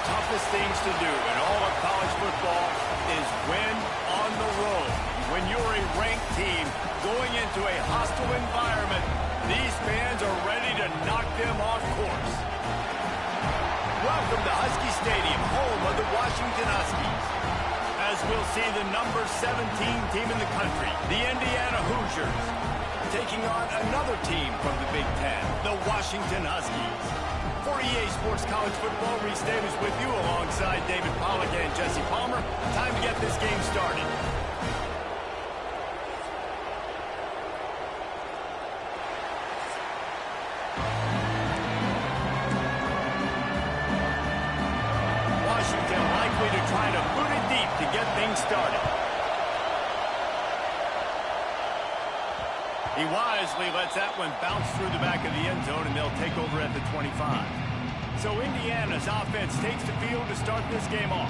toughest things to do in all of college football is win on the road. When you're a ranked team going into a hostile environment, these fans are ready to knock them off course. Welcome to Husky Stadium, home of the Washington Huskies. As we'll see the number 17 team in the country, the Indiana Hoosiers, taking on another team from the Big Ten, the Washington Huskies. For EA Sports College Football, Reese Davis with you alongside David Pollack and Jesse Palmer. Time to get this game started. Washington likely to try to boot it deep to get things started. He wisely lets that one bounce through the back of the end zone, and they'll take over at the 25. So Indiana's offense takes the field to start this game off.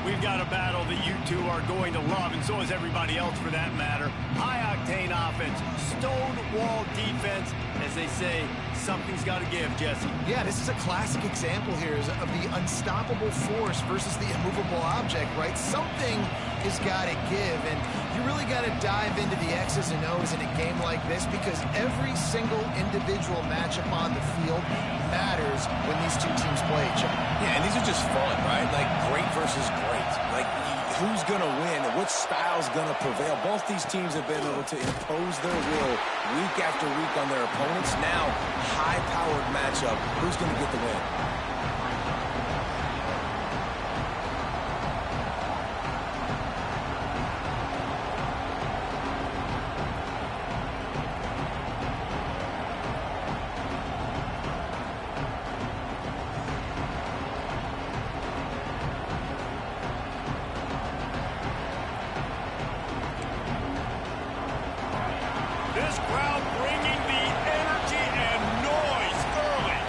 We've got a battle that you two are going to love, and so is everybody else for that matter. High-octane offense, stone-wall defense. As they say, something's got to give, Jesse. Yeah, this is a classic example here of the unstoppable force versus the immovable object, right? Something has got to give, and you really got to dive into the X's and O's in a game like this because every single individual matchup on the field matters when these two teams play each other. Yeah, and these are just fun, right? Like great versus great. Like who's going to win and what style's going to prevail. Both these teams have been able to impose their will week after week on their opponents. Now, high-powered matchup. Who's going to get the win? This crowd bringing the energy and noise early.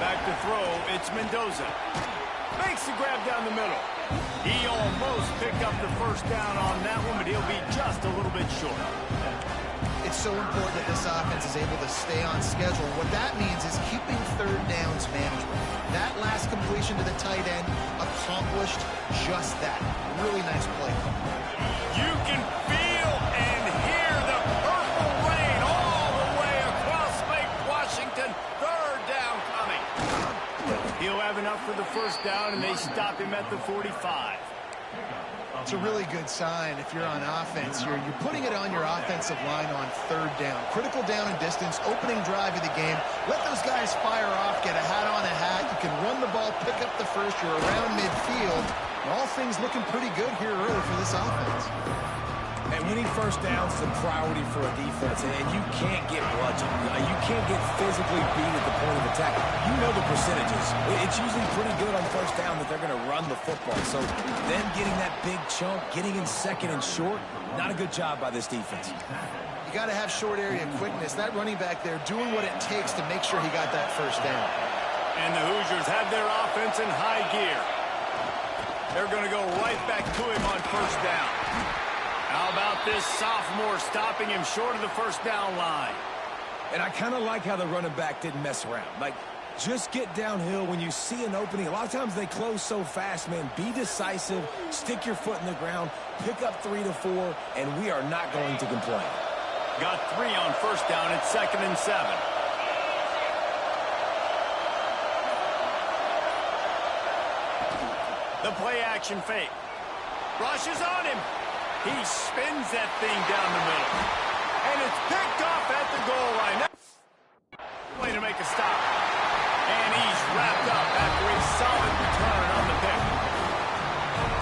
Back to throw, it's Mendoza. Makes the grab down the middle. He almost picked up the first down on that one, but he'll be just a little bit short. It's so important that this offense is able to stay on schedule. What that means is keeping third downs manageable. That last completion to the tight end accomplished just that. Really nice play. You can feel and hear the purple rain all the way across Lake Washington. Third down coming. He'll have enough for the first down, and they stop him at the 45. It's a really good sign if you're on offense. You're putting it on your offensive line on third down. Critical down and distance, opening drive of the game. Let those guys fire off, get a hat on a hat. You can run the ball, pick up the first. You're around midfield. And all things looking pretty good here early for this offense. And winning first downs is a priority for a defense, and you can't get bludgeoned. You can't get physically beat at the point of attack. You know the percentages. It's usually pretty good on first down that they're going to run the football. So them getting that big chunk, getting in second and short, not a good job by this defense. You got to have short area quickness. That running back there doing what it takes to make sure he got that first down. And the Hoosiers have their offense in high gear. They're going to go right back to him on first down. How about this sophomore stopping him short of the first down line? And I kind of like how the running back didn't mess around. Like, just get downhill when you see an opening. A lot of times they close so fast, man. Be decisive, stick your foot in the ground, pick up 3 to 4, and we are not going to complain. Got 3 on first down at 2nd and 7. The play action fake. Rushes on him. He spins that thing down the middle. And it's picked off at the goal line. Way to make a stop. And he's wrapped up after a solid return on the pick.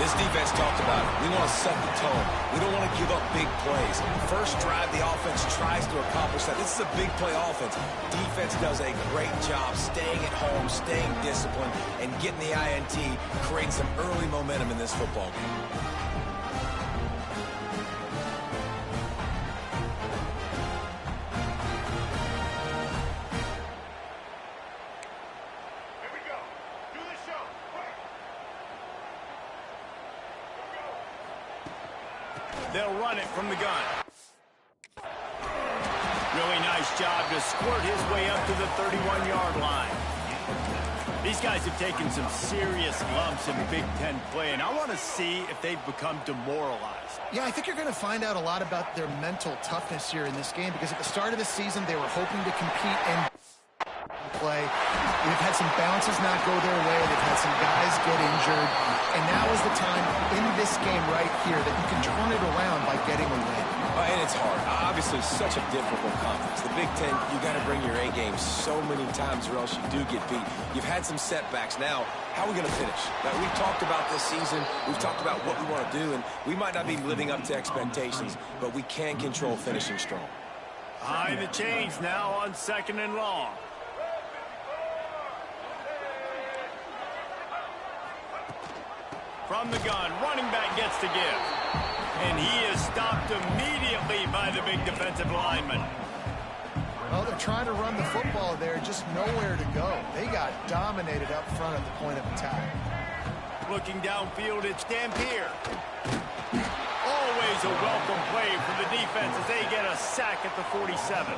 This defense talked about it. We want to set the tone. We don't want to give up big plays. First drive, the offense tries to accomplish that. This is a big play offense. Defense does a great job staying at home, staying disciplined, and getting the INT, creating some early momentum in this football game. They'll run it from the gun. Really nice job to squirt his way up to the 31-yard line. These guys have taken some serious lumps in Big Ten play, and I want to see if they've become demoralized. Yeah, I think you're going to find out a lot about their mental toughness here in this game, because at the start of the season, they were hoping to compete and play. They've had some bounces not go their way. They've had some guys get injured. And now is the time in this game right here that you can turn it around by getting a win. And it's hard. Obviously, such a difficult conference. The Big Ten, you got to bring your A game so many times or else you do get beat. You've had some setbacks. Now, how are we going to finish? Now, we've talked about this season. We've talked about what we want to do, and we might not be living up to expectations, but we can control finishing strong. Behind the chains now on 2nd and long. From the gun, running back gets to give. And he is stopped immediately by the big defensive lineman. Well, they're trying to run the football there, just nowhere to go. They got dominated up front at the point of attack. Looking downfield, it's Dampier. Always a welcome play for the defense as they get a sack at the 47.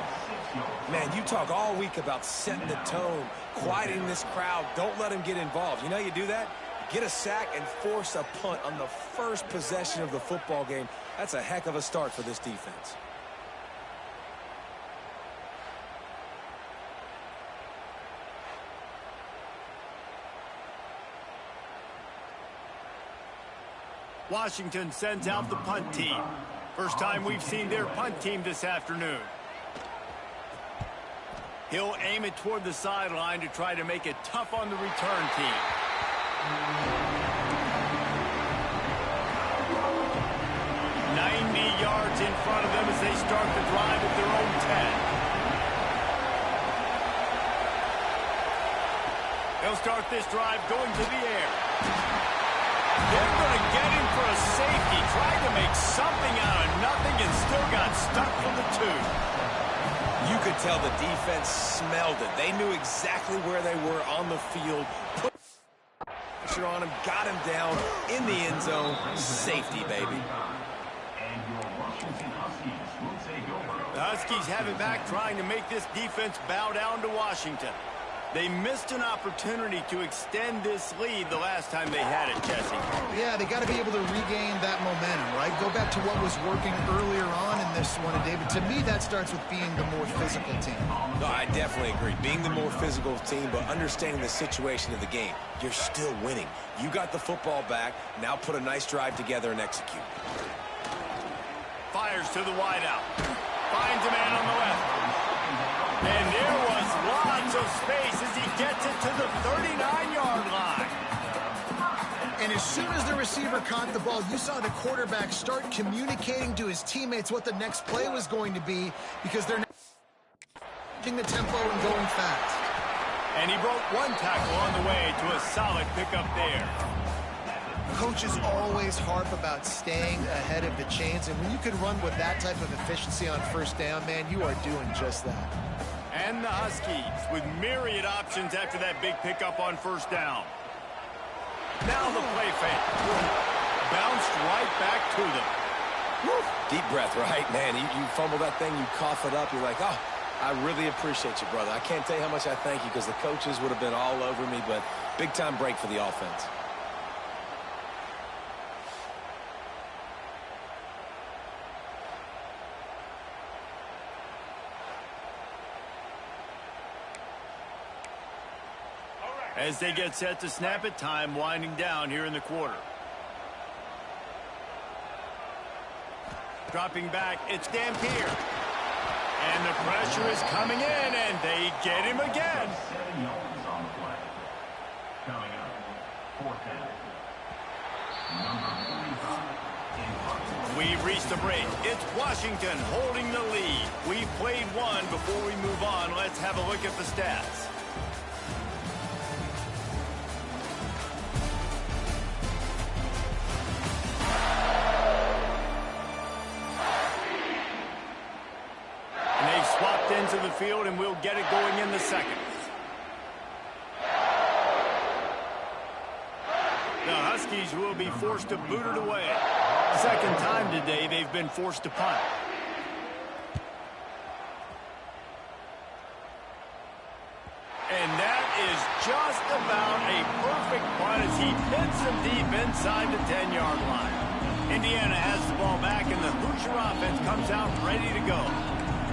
Man, you talk all week about setting the tone, quieting this crowd. Don't let them get involved. You know how you do that? Get a sack and force a punt on the first possession of the football game. That's a heck of a start for this defense. Washington sends out the punt team. First time we've seen their punt team this afternoon. He'll aim it toward the sideline to try to make it tough on the return team. 90 yards in front of them as they start the drive at their own 10. They'll start this drive going to the air. They're going to get him for a safety. Tried to make something out of nothing and still got stuck for the 2. You could tell the defense smelled it. They knew exactly where they were on the field. Put pressure on him, got him down in the end zone. Safety, baby. The Huskies have it back, trying to make this defense bow down to Washington. They missed an opportunity to extend this lead the last time they had it, Jesse. Yeah, they got to be able to regain that momentum, right? Go back to what was working earlier on in this one, and David, to me, that starts with being the more physical team. No, I definitely agree. Being the more physical team, but understanding the situation of the game. You're still winning. You got the football back. Now put a nice drive together and execute. Fires to the wideout. Finds a man on the left. And there was lots of space as he gets it to the 39-yard line. And as soon as the receiver caught the ball, you saw the quarterback start communicating to his teammates what the next play was going to be, because they're changing the tempo and going fast. And he broke one tackle on the way to a solid pickup there. Coaches always harp about staying ahead of the chains, and when you can run with that type of efficiency on first down, man, you are doing just that. And the Huskies with myriad options after that big pickup on first down. Now the play fake. Bounced right back to them. Woo. Deep breath, right? Man, you fumble that thing, you cough it up, you're like, oh, I really appreciate you, brother. I can't tell you how much I thank you, because the coaches would have been all over me, but big-time break for the offense. As they get set to snap it, time winding down here in the quarter. Dropping back, it's Dampier. And the pressure is coming in, and they get him again. We've reached the break. It's Washington holding the lead. We've played one. Before we move on, let's have a look at the stats. Swapped into the field, and we'll get it going in the second. The Huskies will be forced to boot it away. Second time today they've been forced to punt. And that is about a perfect punt as he hits him deep inside the 10-yard line? Indiana has the ball back, and the Hoosier offense comes out ready to go.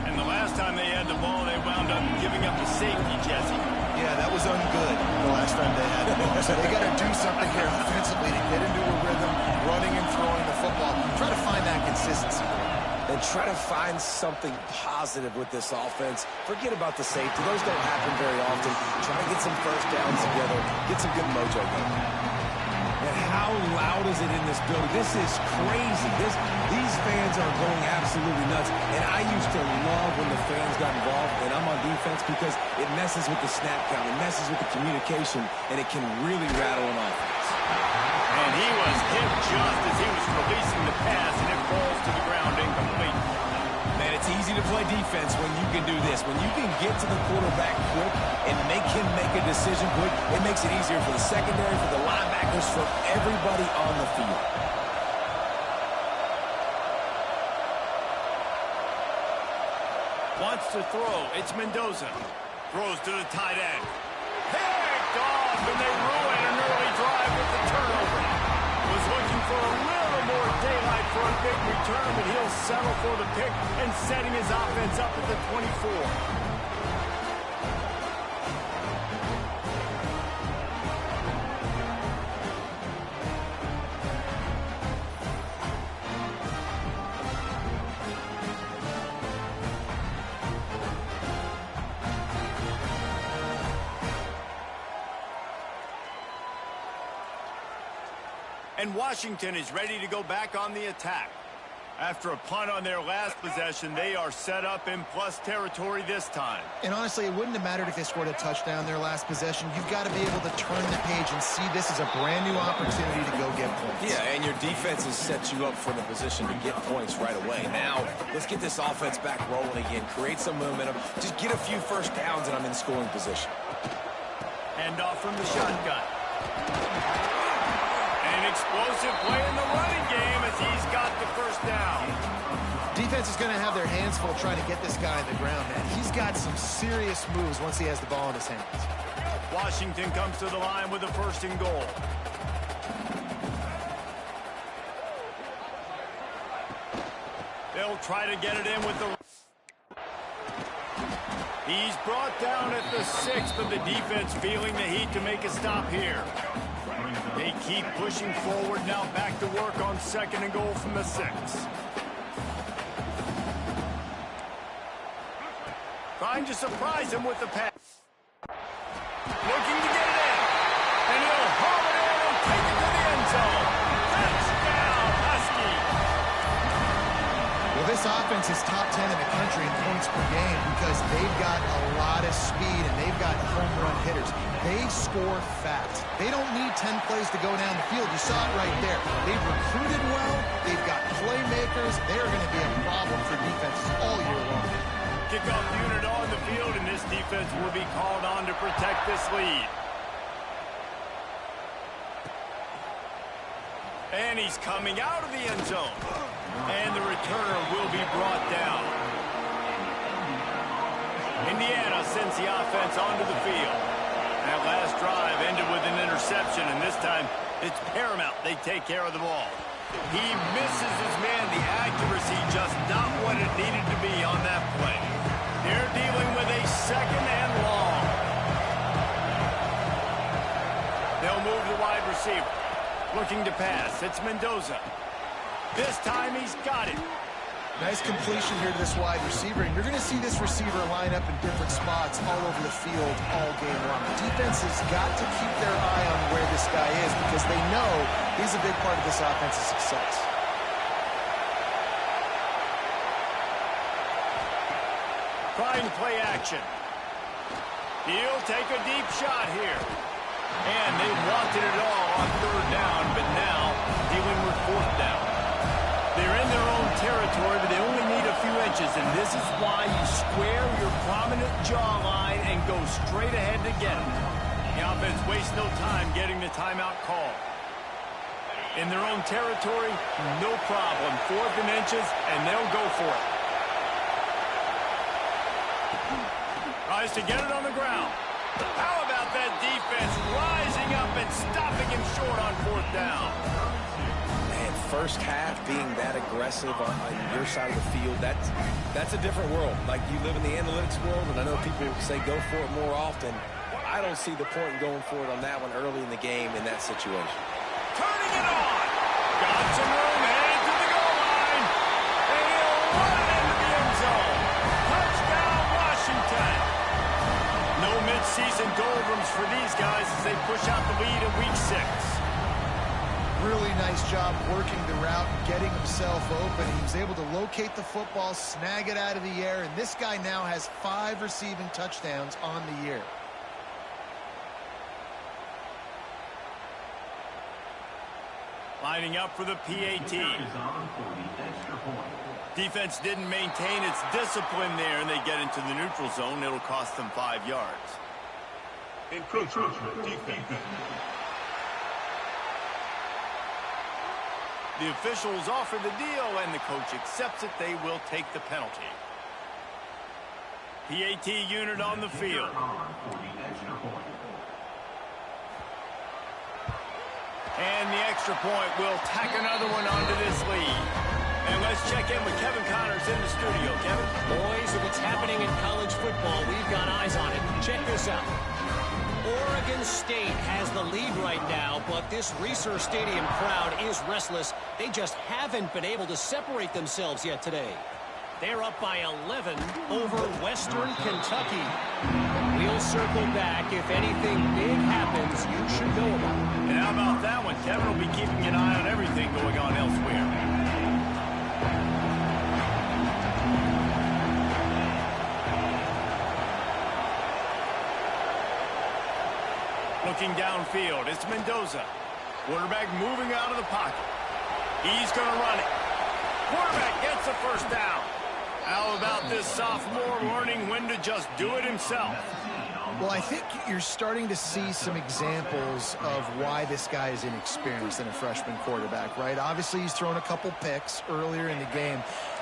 And the last time they had the ball, they wound up giving up a safety, Jesse. Yeah, that was ungood the last time they had the ball. So they got to do something here offensively to get into a rhythm, running and throwing the football. Try to find that consistency. And try to find something positive with this offense. Forget about the safety. Those don't happen very often. Try to get some first downs together. Get some good mojo going. And how loud is it in this building? This is crazy. These fans are going absolutely nuts. And I used to love when the fans got involved, and I'm on defense, because it messes with the snap count. It messes with the communication, and it can really rattle an offense. And he was hit just as he was releasing the pass, and it falls to the ground incomplete. Man, it's easy to play defense when you can do this. When you can get to the quarterback quick and make him make a decision quick, it makes it easier for the secondary, for the linebackers, for everybody on the field. Wants to throw. It's Mendoza. Throws to the tight end. Picked off, and they ruin an early drive with the turnover. Was looking for a little more daylight for a big return, but he'll settle for the pick and setting his offense up at the 24. And Washington is ready to go back on the attack. After a punt on their last possession, they are set up in plus territory this time. And honestly, it wouldn't have mattered if they scored a touchdown their last possession. You've got to be able to turn the page and see this as a brand new opportunity to go get points. Yeah, and your defense has set you up for the position to get points right away. Now, let's get this offense back rolling again. Create some momentum. Just get a few first downs, and I'm in scoring position. Hand off from the shotgun. An explosive play in the running game as he's got the first down. Defense is going to have their hands full trying to get this guy on the ground, man. He's got some serious moves once he has the ball in his hands. Washington comes to the line with a first and goal. They'll try to get it in with the... He's brought down at the 6, but the defense feeling the heat to make a stop here. They keep pushing forward, now back to work on second and goal from the 6. Trying to surprise him with the pass. Looking to get it in. And he'll haul it in and take it to the end zone. Touchdown, Husky. Well, this offense is top 10 in the country in points per game because they've got a lot of speed and they've got home run hitters. They score fast. They don't need 10 plays to go down the field. You saw it right there. They've recruited well. They've got playmakers. They're going to be a problem for defenses all year long. Kickoff unit on the field, and this defense will be called on to protect this lead. And he's coming out of the end zone. And the returner will be brought down. Indiana sends the offense onto the field. That last drive ended with an interception, and this time it's paramount they take care of the ball. He misses his man. The accuracy just not what it needed to be on that play. They're dealing with a second and long. They'll move the wide receiver. Looking to pass. It's Mendoza. This time he's got it. Nice completion here to this wide receiver, and you're going to see this receiver line up in different spots all over the field all game long. The defense has got to keep their eye on where this guy is because they know he's a big part of this offense's success. Trying to play action. He'll take a deep shot here. And they wanted it all on third down, but now dealing with fourth down. They're in their own territory, but they only need a few inches, and this is why you square your prominent jawline and go straight ahead to get it. The offense wastes no time getting the timeout call. In their own territory, no problem. Fourth and inches, and they'll go for it. Tries to get it on the ground. How about that defense stopping him short on 4th down. Man, first half being that aggressive on your side of the field, that's a different world. Like, you live in the analytics world, and I know people say go for it more often. I don't see the point in going for it on that one early in the game in that situation. Turning it on. Got some room, headed to the goal line. And he'll run it into the end zone. Touchdown, Washington. No mid-season doldrums for these guys as they push out the lead in Week 6. Really nice job working the route, getting himself open. He was able to locate the football, snag it out of the air, and this guy now has 5 receiving touchdowns on the year. Lining up for the PAT. Defense didn't maintain its discipline there, and they get into the neutral zone. It'll cost them 5 yards. Encroachment defense. The officials offer the deal, and the coach accepts it. They will take the penalty. PAT unit on the field. And the extra point will tack another one onto this lead. And let's check in with Kevin Connors in the studio. Kevin? Boys, if it's happening in college football, we've got eyes on it. Check this out. Oregon State has the lead right now, but this Reser Stadium crowd is restless. They just haven't been able to separate themselves yet today. They're up by 11 over Western Kentucky. We'll circle back. If anything big happens, you should know about it. And how about that one? Kevin will be keeping an eye on everything going on elsewhere. Looking downfield, it's Mendoza. Quarterback moving out of the pocket. He's going to run it. Quarterback gets the first down. How about this sophomore learning when to just do it himself? Well, I think you're starting to see some examples of why this guy is inexperienced in a freshman quarterback, right? Obviously, he's thrown a couple picks earlier in the game.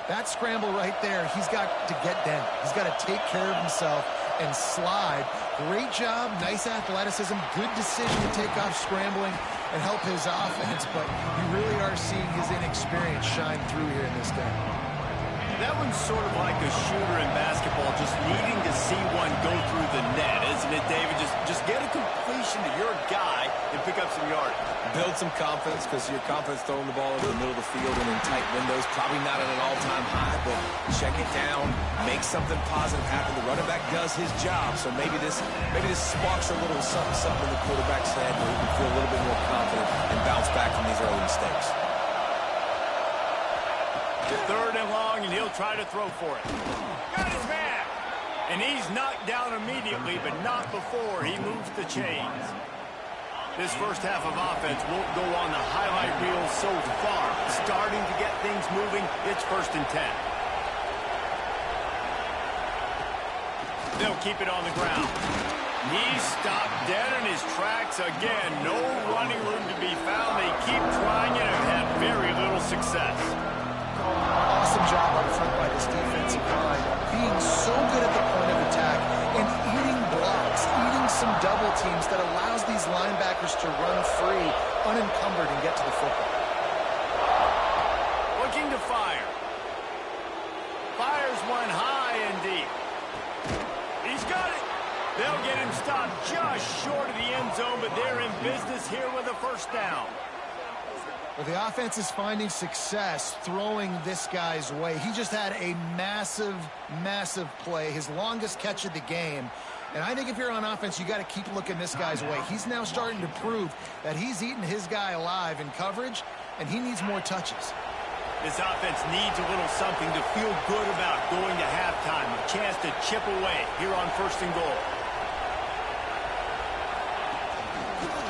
That scramble right there, he's got to get down. He's got to take care of himself and slide. Great job, nice athleticism, good decision to take off scrambling and help his offense, but you really are seeing his inexperience shine through here in this game. That one's sort of like a shooter in basketball, just needing to see one go through the net, isn't it, David? Just get a completion to your guy and pick up some yards. Build some confidence, because your confidence throwing the ball over the middle of the field and in tight windows, probably not at an all-time high, but check it down, make something positive happen. The running back does his job, so maybe this sparks a little something in the quarterback's head where he can feel a little bit more confident and bounce back from these early mistakes. 3rd and long, and he'll try to throw for it. Got his man! And he's knocked down immediately, but not before he moves the chains. This first half of offense won't go on the highlight reel so far. Starting to get things moving, it's 1st and 10. They'll keep it on the ground. He's stopped dead in his tracks again. No running room to be found. They keep trying it and have had very little success. Awesome job up front by this defensive line, being so good at the point of attack and eating blocks, eating some double teams that allows these linebackers to run free, unencumbered, and get to the football. Looking to fire. Fires one high and deep. He's got it. They'll get him stopped just short of the end zone, but they're in business here with a 1st down. Well, the offense is finding success throwing this guy's way. He just had a massive, massive play, his longest catch of the game. And I think if you're on offense, you got to keep looking this guy's way. He's now starting to prove that he's eating his guy alive in coverage, and he needs more touches. This offense needs a little something to feel good about going to halftime. A chance to chip away here on 1st and goal.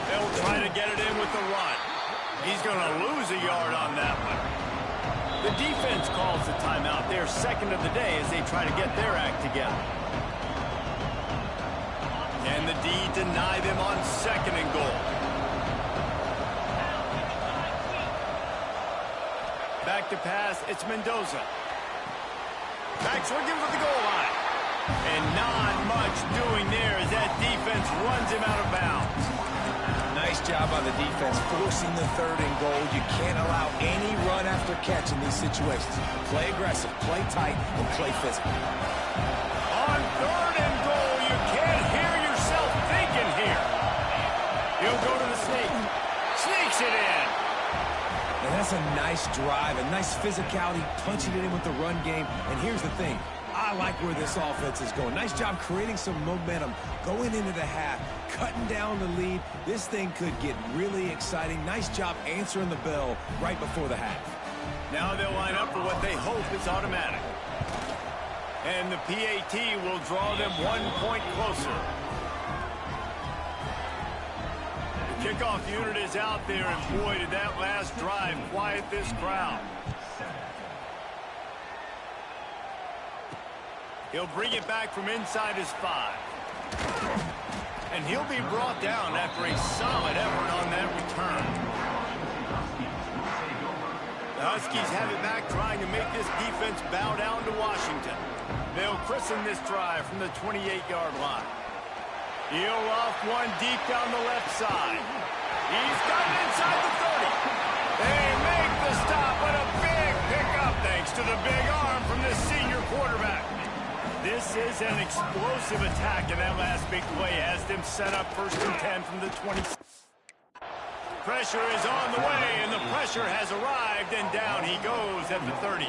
They'll try to get it in with the run. He's going to lose a yard on that one. The defense calls the timeout. They're 2nd of the day as they try to get their act together. And the D deny them on 2nd and goal. Back to pass, it's Mendoza. Back's looking for the goal line. And not much doing there as that defense runs him out of bounds. Nice job on the defense, forcing the 3rd and goal. You can't allow any run after catch in these situations. Play aggressive, play tight, and play physical. On 3rd and goal, you can't hear yourself thinking here. He'll go to the snake. Sneaks it in. And that's a nice drive, a nice physicality, punching it in with the run game. And here's the thing. I like where this offense is going. Nice job creating some momentum, going into the half, cutting down the lead. This thing could get really exciting. Nice job answering the bell right before the half. Now they'll line up for what they hope is automatic. And the PAT will draw them 1 point closer. The kickoff unit is out there, and boy, did that last drive quiet this crowd. He'll bring it back from inside his 5. And he'll be brought down after a solid effort on that return. The Huskies have it back, trying to make this defense bow down to Washington. They'll christen this drive from the 28-yard line. He'll off one deep down the left side. He's got it inside the 30. They make the stop, but a big pickup thanks to the big arm from this senior quarterback. This is an explosive attack, and that last big play has them set up 1st and 10 from the 20. Pressure is on the way, and the pressure has arrived, and down he goes at the 30.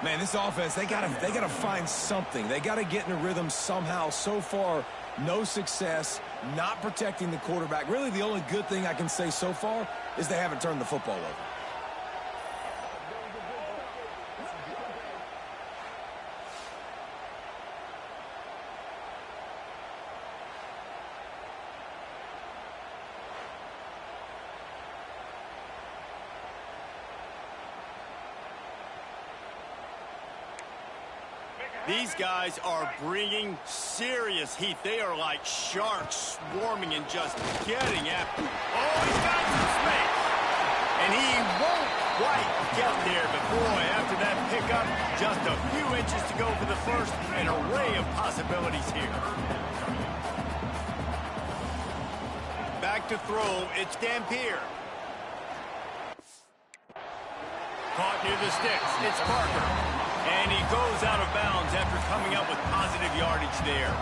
Man, this offense, they gotta find something. They gotta get in a rhythm somehow. So far, no success, not protecting the quarterback. Really, the only good thing I can say so far is they haven't turned the football over. These guys are bringing serious heat. They are like sharks swarming and just getting after. Oh, he's got some space. And he won't quite get there. But boy, after that pickup, just a few inches to go for the first. An array of possibilities here. Back to throw. It's Dampier. Caught near the sticks. It's Parker. And he goes out of bounds after coming up with positive yardage there.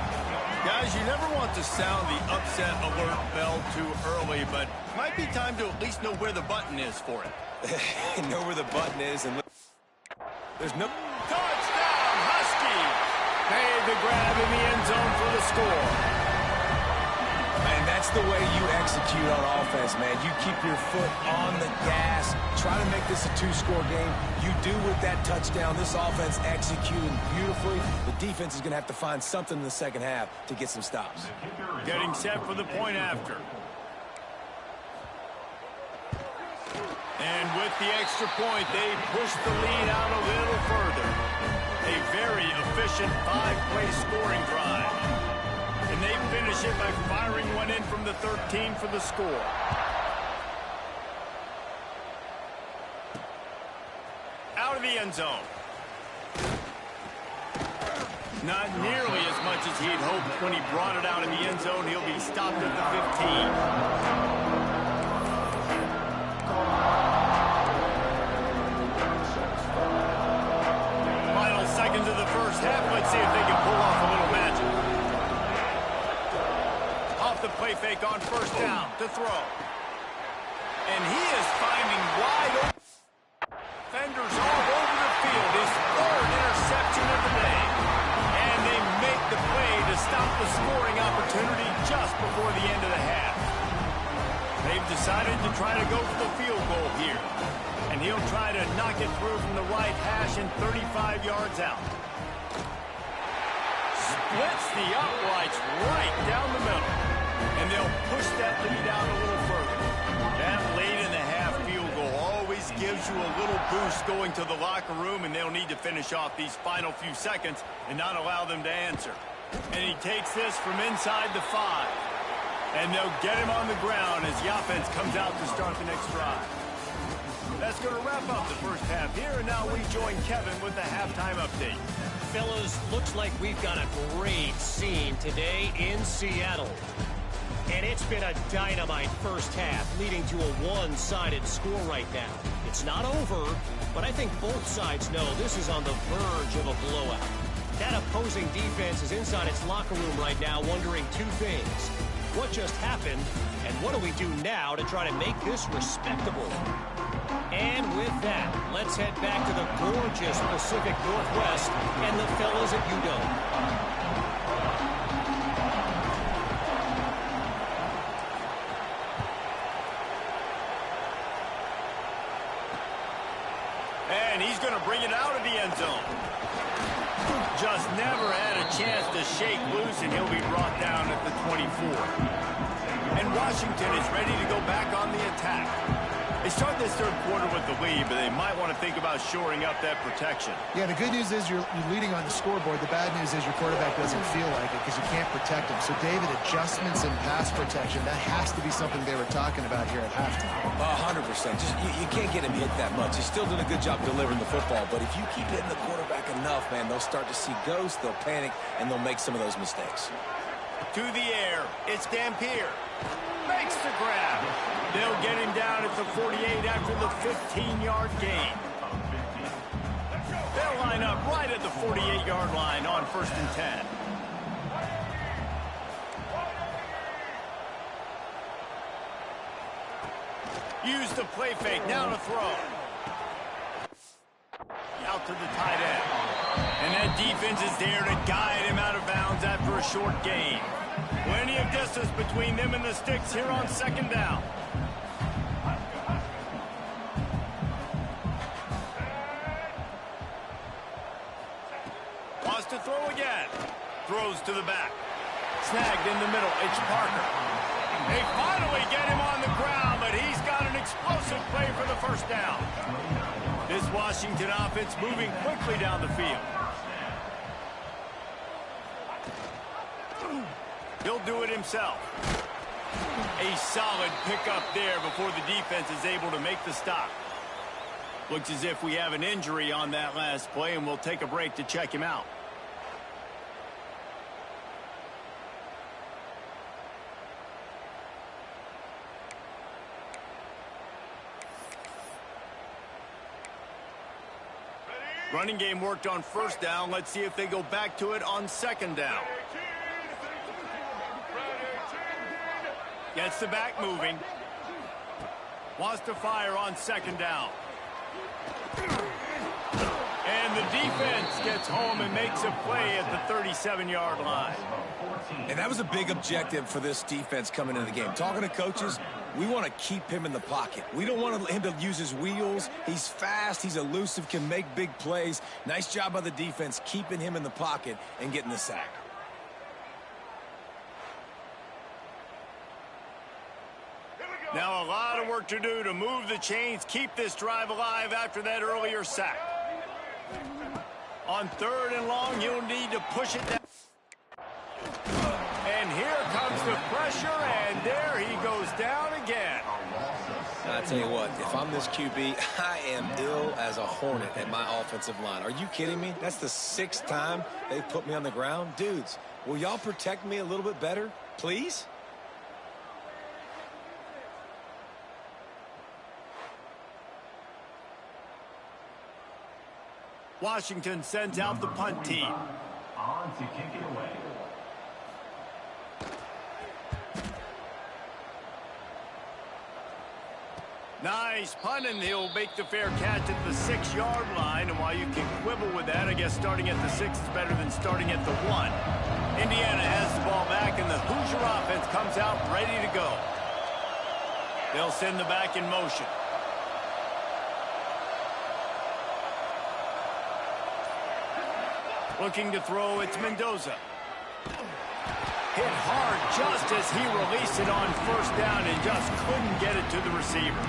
Guys, you never want to sound the upset alert bell too early, but might be time to at least know where the button is for it. Know where the button is, and there's no... Touchdown, Huskies! Made the grab in the end zone for the score. And that's the way you execute on offense, man. You keep your foot on the gas, try to make this a 2-score game. You do with that touchdown. This offense executing beautifully. The defense is going to have to find something in the second half to get some stops. Getting set for the point after. And with the extra point, they push the lead out a little further. A very efficient 5-play scoring drive. And they finish it by firing one in from the 13 for the score. Out of the end zone. Not nearly as much as he'd hoped when he brought it out in the end zone. He'll be stopped at the 15. Final seconds of the first half. Let's see if they can pull off a little magic. Off the play fake on 1st down to throw. And he is finding wide open defenders all over the field. His 3rd interception of the day. And they make the play to stop the scoring opportunity just before the end of the half. They've decided to try to go for the field goal here. And he'll try to knock it through from the right hash and 35 yards out. Splits the uprights right down the middle. And they'll push that lead out a little further. That late in the half field goal always gives you a little boost going to the locker room, and they'll need to finish off these final few seconds and not allow them to answer. And he takes this from inside the 5. And they'll get him on the ground as the offense comes out to start the next drive. That's going to wrap up the first half here, and now we join Kevin with the halftime update. Fellas, looks like we've got a great scene today in Seattle. And it's been a dynamite first half, leading to a one-sided score right now. It's not over, but I think both sides know this is on the verge of a blowout. That opposing defense is inside its locker room right now wondering two things. What just happened, and what do we do now to try to make this respectable? And with that, let's head back to the gorgeous Pacific Northwest and the fellas at UW. And he's going to bring it out of the end zone. Just never had a chance to shake loose, and he'll be brought down at the 24. And Washington is ready to go back on the attack. They start this third quarter with the lead, but they might want to think about shoring up that protection. Yeah, the good news is you're leading on the scoreboard. The bad news is your quarterback doesn't feel like it because you can't protect him. So, David, adjustments in pass protection, that has to be something they were talking about here at halftime. 100%. Just you can't get him hit that much. He's still doing a good job delivering the football, but if you keep hitting the quarterback enough, man, they'll start to see ghosts, they'll panic, and they'll make some of those mistakes. To the air, it's Dampier. Makes the grab. They'll get him down at the 48 after the 15-yard gain. They'll line up right at the 48-yard line on 1st and 10. Use the play fake, now to throw. Out to the tight end. And that defense is there to guide him out of bounds after a short gain. Plenty of distance between them and the sticks here on 2nd down. Wants to throw again. Throws to the back. Snagged in the middle. It's Parker. They finally get him on the ground, but he's got an explosive play for the 1st down. This Washington offense moving quickly down the field. He'll do it himself. A solid pickup there before the defense is able to make the stop. Looks as if we have an injury on that last play, and we'll take a break to check him out. Running game worked on 1st down. Let's see if they go back to it on 2nd down. Gets the back moving. Wants to fire on 2nd down. And the defense gets home and makes a play at the 37-yard line. And that was a big objective for this defense coming into the game. Talking to coaches, we want to keep him in the pocket. We don't want him to use his wheels. He's fast, he's elusive, can make big plays. Nice job by the defense keeping him in the pocket and getting the sack. Now a lot of work to do to move the chains, keep this drive alive after that earlier sack. On 3rd and long, you'll need to push it down. And here comes the pressure, and there he goes down again. I tell you what, if I'm this QB, I am ill as a hornet at my offensive line. Are you kidding me? That's the 6th time they've put me on the ground. Dudes, will y'all protect me a little bit better, please? Washington sends out the punt team. On to kick it away. Nice punt, and he'll make the fair catch at the 6-yard line. And while you can quibble with that, I guess starting at the 6 is better than starting at the 1. Indiana has the ball back, and the Hoosier offense comes out ready to go. They'll send the back in motion. Looking to throw, it's Mendoza. Hit hard just as he released it on 1st down and just couldn't get it to the receiver.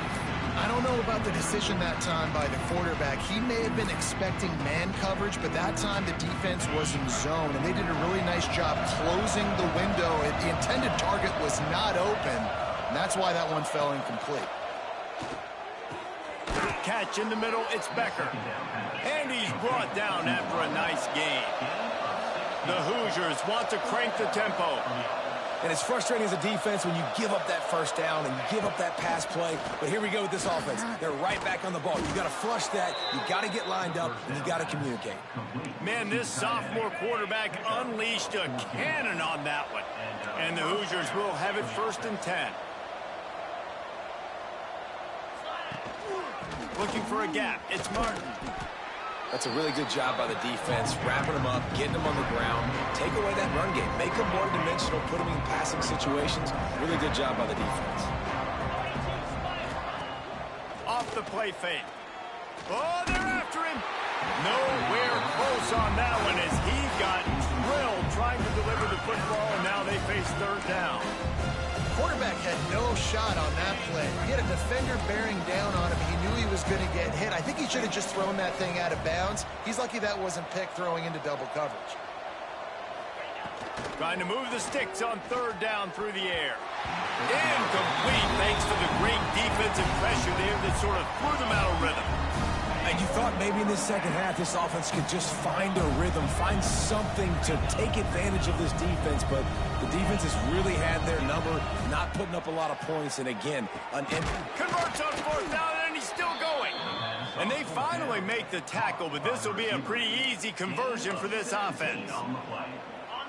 I don't know about the decision that time by the quarterback. He may have been expecting man coverage, but that time the defense was in zone, and they did a really nice job closing the window. The intended target was not open, and that's why that one fell incomplete. Catch in the middle, it's Becker. And he's brought down after a nice gain. The Hoosiers want to crank the tempo. And it's frustrating as a defense when you give up that first down and you give up that pass play. But here we go with this offense. They're right back on the ball. You got to flush that. You got to get lined up, and you got to communicate. Man, this sophomore quarterback unleashed a cannon on that one. And the Hoosiers will have it 1st and 10. Looking for a gap. It's Martin. That's a really good job by the defense, wrapping them up, getting them on the ground, take away that run game, make them more dimensional, put them in passing situations. Really good job by the defense. Off the play fake. Oh, they're after him. Nowhere close on that one as he got drilled trying to deliver the football, and now they face 3rd down. Quarterback had no shot on that play. He had a defender bearing down on him. He knew he was going to get hit. I think he should have just thrown that thing out of bounds. He's lucky that wasn't picked throwing into double coverage. Trying to move the sticks on 3rd down through the air. Incomplete thanks to the great defensive pressure there that sort of threw them out of rhythm. And you thought maybe in this second half this offense could just find a rhythm, find something to take advantage of this defense, but the defense has really had their number, not putting up a lot of points, and again, converts on 4th down, and he's still going. And they finally make the tackle, but this will be a pretty easy conversion for this offense.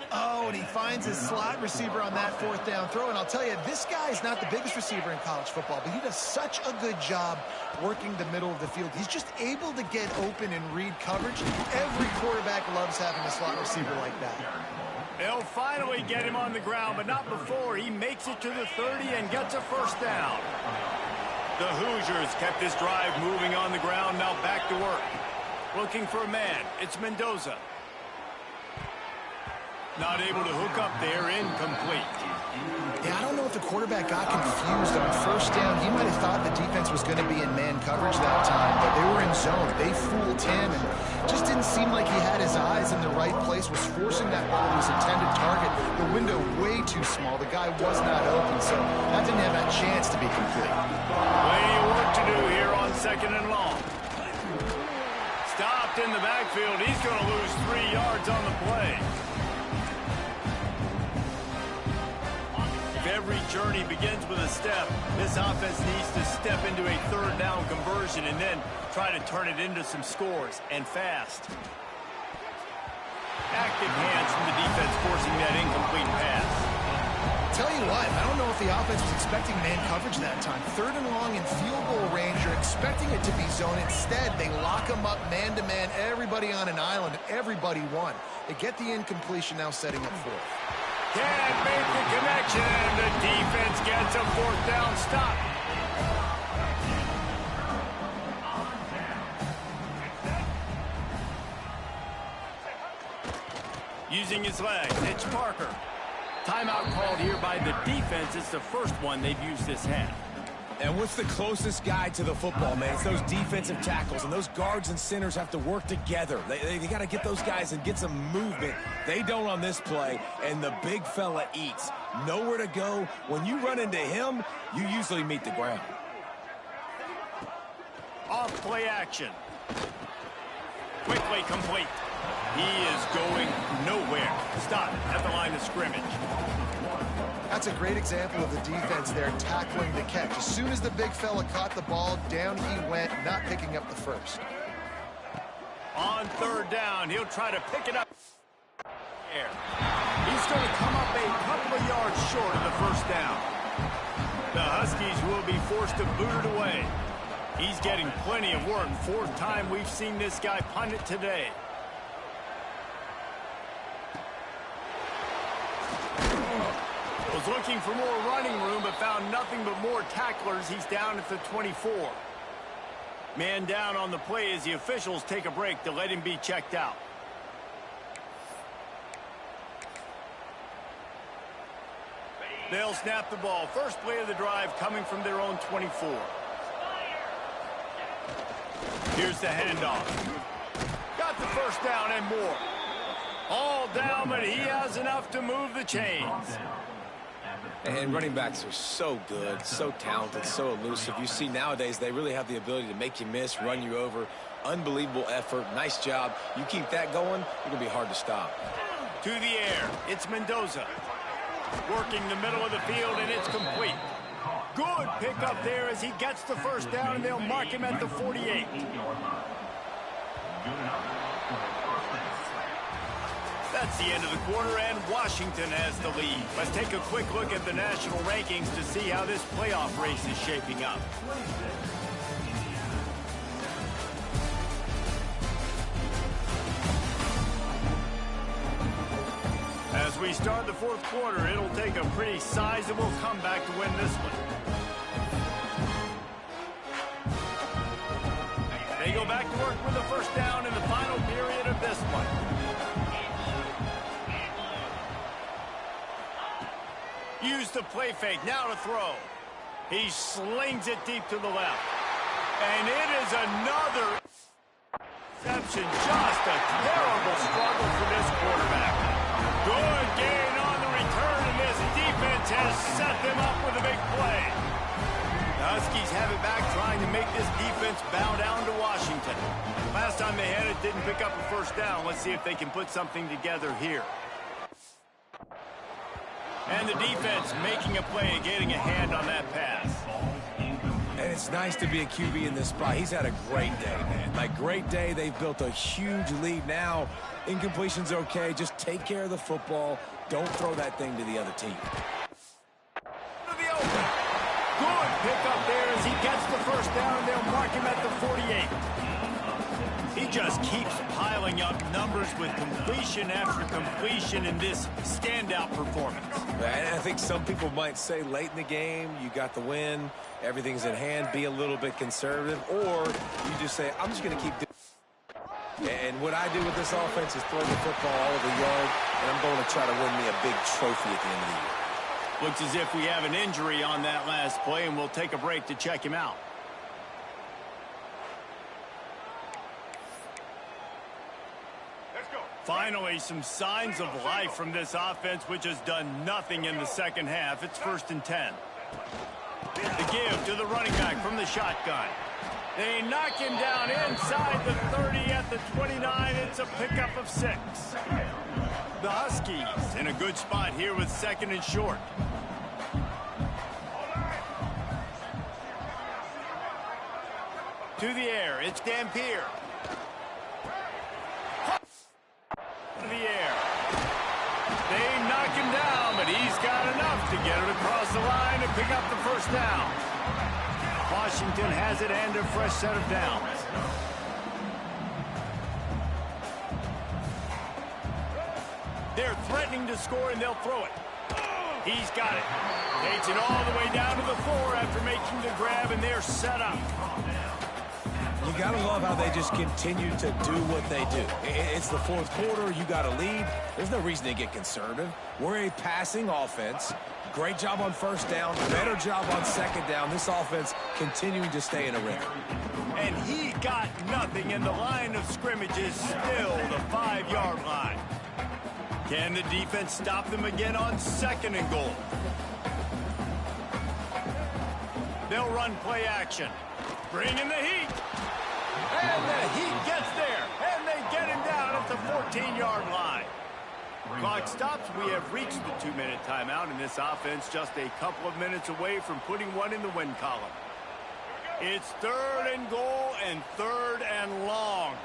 Oh, and he finds his slot receiver on that 4th down throw. And I'll tell you, this guy's not the biggest receiver in college football, but he does such a good job working the middle of the field. He's just able to get open and read coverage. Every quarterback loves having a slot receiver like that. They'll finally get him on the ground, but not before he makes it to the 30 and gets a 1st down. The Hoosiers kept this drive moving on the ground, now back to work. Looking for a man. It's Mendoza. Not able to hook up there, incomplete. Yeah, I don't know if the quarterback got confused on 1st down. He might have thought the defense was going to be in man coverage that time, but they were in zone. They fooled him and just didn't seem like he had his eyes in the right place, was forcing that ball to his intended target. The window way too small. The guy was not open, so that didn't have a chance to be complete. Plenty of work to do here on 2nd and long. Stopped in the backfield. He's going to lose 3 yards on the play. Every journey begins with a step. This offense needs to step into a 3rd down conversion and then try to turn it into some scores, and fast. Active hands from the defense forcing that incomplete pass. Tell you what, I don't know if the offense was expecting man coverage that time. 3rd and long in field goal range, you're expecting it to be zone. Instead, they lock them up man-to-man, everybody on an island, and everybody won. They get the incompletion, now setting up 4th. Can't make the connection, and the defense gets a 4th down stop. Using his legs, it's Parker. Timeout called here by the defense. It's the first one they've used this half. And what's the closest guy to the football, man? It's those defensive tackles, and those guards and centers have to work together. They got to get those guys and get some movement. They don't on this play, and the big fella eats. Nowhere to go. When you run into him, you usually meet the ground. Off play action. Quickly complete. He is going nowhere. Stop at the line of scrimmage. That's a great example of the defense there tackling the catch. As soon as the big fella caught the ball, down he went, not picking up the 1st. On 3rd down, he'll try to pick it up. He's going to come up a couple of yards short of the 1st down. The Huskies will be forced to boot it away. He's getting plenty of work. 4th time we've seen this guy punt it today. Was looking for more running room, but found nothing but more tacklers. He's down at the 24. Man down on the play as the officials take a break to let him be checked out. They'll snap the ball. First play of the drive coming from their own 24. Here's the handoff. Got the 1st down and more. All down, but he has enough to move the chains. And running backs are so good, so talented, so elusive. You see nowadays they really have the ability to make you miss, run you over. Unbelievable effort. Nice job. You keep that going, it'll be hard to stop. To the air. It's Mendoza. Working the middle of the field, and it's complete. Good pickup there as he gets the first down, and they'll mark him at the 48. That's the end of the quarter, and Washington has the lead. Let's take a quick look at the national rankings to see how this playoff race is shaping up. As we start the fourth quarter, it'll take a pretty sizable comeback to win this one. They go back to work with the first down in the final period of this one. Use the play fake, now to throw. He slings it deep to the left. And it is another reception. Just a terrible struggle for this quarterback. Good gain on the return, and this defense has set them up with a big play. The Huskies have it back, trying to make this defense bow down to Washington. Last time they had it, didn't pick up a first down. Let's see if they can put something together here. And the defense making a play and getting a hand on that pass. And it's nice to be a QB in this spot. He's had a great day, man. Like, great day. They've built a huge lead now. Incompletion's okay. Just take care of the football. Don't throw that thing to the other team. To the open. Good pickup there as he gets the first down. They'll mark him at the 48. He just keeps piling up numbers with completion after completion in this standout performance. And I think some people might say late in the game, you got the win, everything's in hand, be a little bit conservative, or you just say, I'm just going to keep doing. And what I do with this offense is throw the football all over the yard, and I'm going to try to win me a big trophy at the end of the year. Looks as if we have an injury on that last play, and we'll take a break to check him out. Finally, some signs of life from this offense, which has done nothing in the second half. It's 1st and 10. The give to the running back from the shotgun. They knock him down inside the 30 at the 29. It's a pickup of 6. The Huskies in a good spot here with 2nd and short. To the air, it's Dampier. To the air. They knock him down, but he's got enough to get it across the line and pick up the first down. Washington has it and a fresh set of downs. They're threatening to score, and they'll throw it. He's got it. Takes it all the way down to the 4 after making the grab, and they're set up. You got to love how they just continue to do what they do. It's the fourth quarter. You got a lead. There's no reason to get conservative. We're a passing offense. Great job on first down. Better job on second down. This offense continuing to stay in a rhythm. And he got nothing, and the line of scrimmage is still the 5-yard line. Can the defense stop them again on 2nd and goal? They'll run play action. Bring in the heat. And the heat gets there. And they get him down at the 14-yard line. Clock stops. We have reached the 2-minute timeout, and this offense just a couple of minutes away from putting one in the win column. It's 3rd and goal and 3rd and long.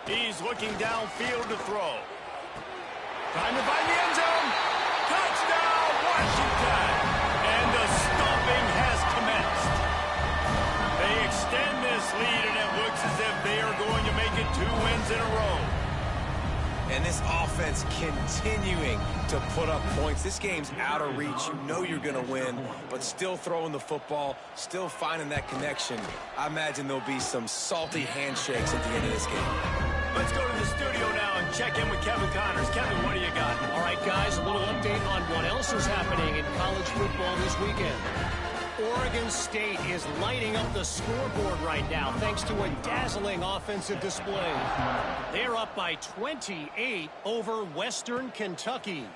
He's looking downfield to throw. Time to find the end zone. Touchdown, Washington. And the stomping has commenced. They extend this lead, and it looks as if they are going to make it 2 wins in a row. And this offense continuing to put up points. This game's out of reach. You know you're going to win, but still throwing the football, still finding that connection. I imagine there'll be some salty handshakes at the end of this game. Let's go to the studio now and check in with Kevin Connors. Kevin, what do you got? All right, guys, a little update on what else is happening in college football this weekend. Oregon State is lighting up the scoreboard right now thanks to a dazzling offensive display. They're up by 28 over Western Kentucky.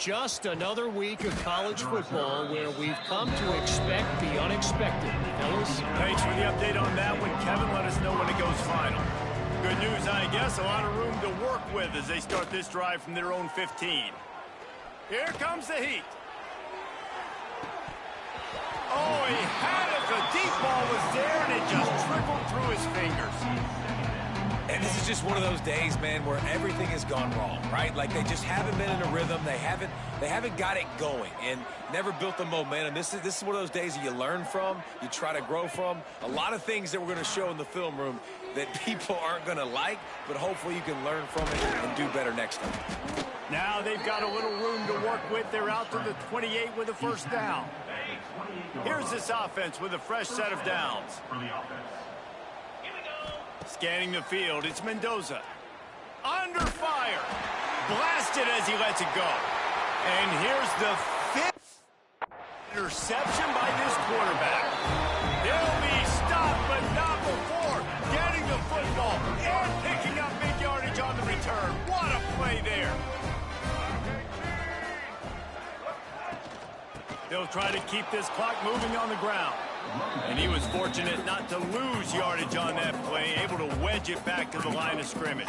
Just another week of college football where we've come to expect the unexpected, fellas. Thanks for the update on that one, Kevin. Let us know when it goes final. Good news, I guess. A lot of room to work with as they start this drive from their own 15. Here comes the heat. Oh, he had it. The deep ball was there, and it just trickled through his fingers. And this is just one of those days, man, where everything has gone wrong, right? Like they just haven't been in a rhythm. They haven't got it going and never built the momentum. This is one of those days that you learn from, you try to grow from. A lot of things that we're going to show in the film room that people aren't going to like, but hopefully you can learn from it and do better next time. Now they've got a little room to work with. They're out to the 28 with a first down. Here's this offense with a fresh set of downs. Scanning the field, it's Mendoza. Under fire. Blasted as he lets it go. And here's the 5th interception by this quarterback. He'll be stopped, but not before getting the football and picking up big yardage on the return. What a play there. They'll try to keep this clock moving on the ground. And he was fortunate not to lose yardage on that play, able to wedge it back to the line of scrimmage.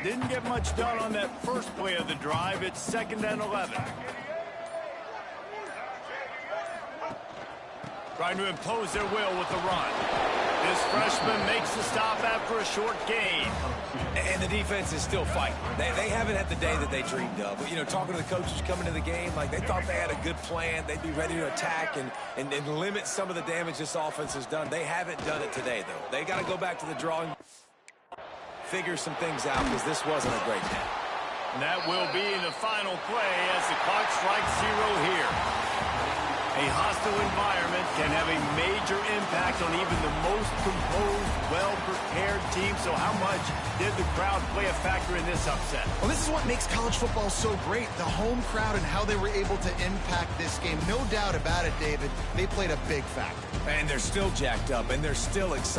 Didn't get much done on that first play of the drive. It's 2nd and 11. Trying to impose their will with the run. This freshman makes the stop after a short gain. And the defense is still fighting. They haven't had the day that they dreamed of. But, you know, talking to the coaches coming to the game, like they thought they had a good plan. They'd be ready to attack and limit some of the damage this offense has done. They haven't done it today, though. They got to go back to the drawing, figure some things out because this wasn't a great day. And that will be the final play as the clock strikes 0 here. A hostile environment can have a major impact on even the most composed, well-prepared team. So how much did the crowd play a factor in this upset? Well, this is what makes college football so great, the home crowd and how they were able to impact this game. No doubt about it, David. They played a big factor. And they're still jacked up, and they're still excited.